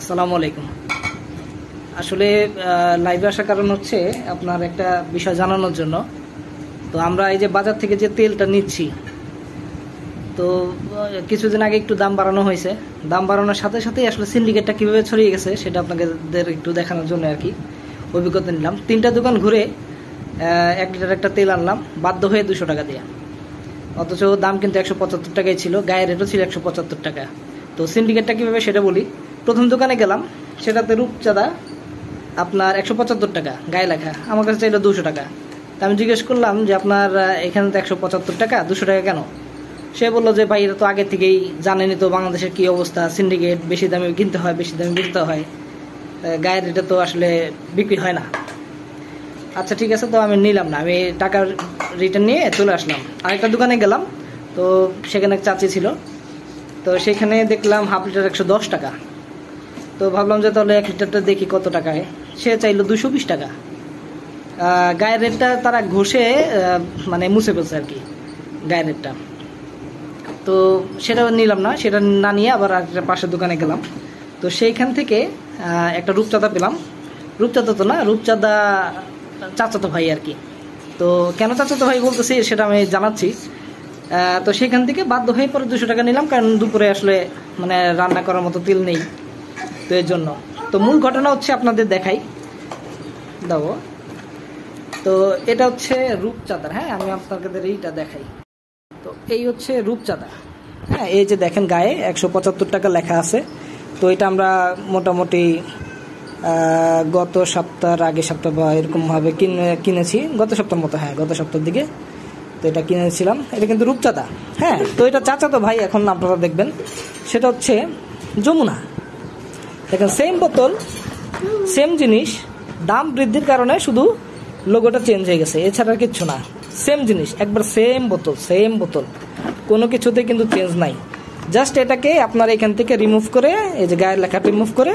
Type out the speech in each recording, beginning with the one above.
আসসালামু আলাইকুম। আসলে লাইভে আসার কারণ হচ্ছে আপনার একটা বিষয় জানানোর জন্য। তো আমরা এই যে বাজার থেকে যে তেলটা নিচ্ছি, তো কিছুদিন আগে একটু দাম বাড়ানো হয়েছে। দাম বাড়ানোর সাথে সাথেই আসলে সিন্ডিকেটটা কীভাবে ছড়িয়ে গেছে সেটা আপনাদের একটু দেখানোর জন্য আর কি অভিজ্ঞতা নিলাম। 3টা দোকান ঘুরে 1 লিটার একটা তেল আনলাম বাধ্য হয়ে 200 টাকা দিয়ে, অথচ দাম কিন্তু 175 টাকাই ছিল, গায়ের রেটও ছিল 175 টাকা। তো সিন্ডিকেটটা কীভাবে সেটা বলি। প্রথম দোকানে গেলাম, সেটাতে রূপচাঁদা আপনার 175 টাকা গায়ে লেখা, আমার কাছে চাইলো 200 টাকা। তা আমি জিজ্ঞেস করলাম যে আপনার এখানে তো 175 টাকা, 200 টাকা কেন? সে বললো যে ভাই এটা তো আগে থেকেই জানেনি তো বাংলাদেশের কী অবস্থা, সিন্ডিকেট বেশি দামে কিনতে হয়, বেশি দামে বিকতে হয়, গায়ের রেটে তো আসলে বিক্রি হয় না। আচ্ছা ঠিক আছে, তো আমি নিলাম না, আমি টাকা রিটার্ন নিয়ে চলে আসলাম। আরেকটা দোকানে গেলাম, তো সেখানে এক চাচি ছিল, তো সেখানে দেখলাম হাফ লিটার 110 টাকা। তো ভাবলাম যে তাহলে 1 লিটারটা দেখি কত টাকায়। সে চাইলো 220 টাকা। গায়ের রেটটা তারা ঘষে মানে মুছে ফেলছে আর কি গায়ের রেটটা। তো সেটা নিলাম না, সেটা না নিয়ে আবার একটা পাশের দোকানে গেলাম। তো সেইখান থেকে একটা রূপচাঁদা পেলাম। রূপচাঁদা তো না, রূপচাঁদা চাচাতো ভাই আর কি। তো কেন চাচাতো ভাই বলতেছি সেটা আমি জানাচ্ছি। তো সেখান থেকে বাধ্য হয়ে পরে 200 টাকা নিলাম, কারণ দুপুরে আসলে মানে রান্না করার মতো তেল নেই, তো এর জন্য। তো মূল ঘটনা হচ্ছে আপনাদের দেখাই দাও। তো এটা হচ্ছে রূপচাঁদার, হ্যাঁ আমি আপনাদের এইটা দেখাই। তো এই হচ্ছে রূপচাঁদা, হ্যাঁ এই যে দেখেন গায়ে 175 টাকা লেখা আছে। তো এটা আমরা মোটামুটি গত সপ্তাহের আগের সপ্তাহ বা এরকমভাবে কিনেছি, গত সপ্তাহের মতো, হ্যাঁ গত সপ্তাহের দিকে। তো এটা কিনেছিলাম, এটা কিন্তু রূপচাঁদা। হ্যাঁ, তো এটা চাচাতো ভাই এখন আপনারা দেখবেন, সেটা হচ্ছে যমুনা। দেখেন সেম বোতল, সেম জিনিস, দাম বৃদ্ধির কারণে শুধু লোগোটা চেঞ্জ হয়ে গেছে, এছাড়া কিচ্ছু না। সেম জিনিস, একবার সেম বোতল, সেম বোতল, কোনো কিছুতে কিন্তু চেঞ্জ নাই। জাস্ট এটাকে আপনার এখান থেকে রিমুভ করে, এই যে গায়ের লেখাটা রিমুভ করে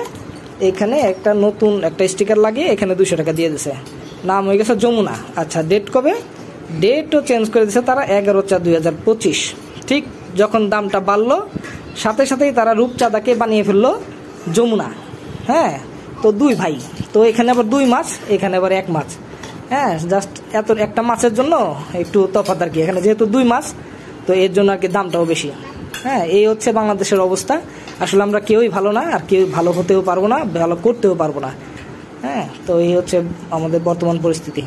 এখানে একটা নতুন একটা স্টিকার লাগিয়ে এখানে 200 টাকা দিয়ে দিছে, নাম হয়ে গেছে যমুনা। আচ্ছা ডেট কবে? ডেটও চেঞ্জ করে দিয়েছে তারা 11/4/2025। ঠিক যখন দামটা বাড়লো সাথে সাথেই তারা রূপচাঁদাকে বানিয়ে ফেললো যমুনা। হ্যাঁ, তো 2 ভাই, তো এখানে আবার 2 মাছ, এখানে আবার 1 মাছ। হ্যাঁ, জাস্ট এত একটা মাছের জন্য একটু তফাৎ আর কি, এখানে যেহেতু 2 মাছ, তো এর জন্য আর কি দামটাও বেশি। হ্যাঁ, এই হচ্ছে বাংলাদেশের অবস্থা। আসলে আমরা কেউই ভালো না, আর কেউ ভালো হতেও পারবো না, ভালো করতেও পারবো না। হ্যাঁ, তো এই হচ্ছে আমাদের বর্তমান পরিস্থিতি।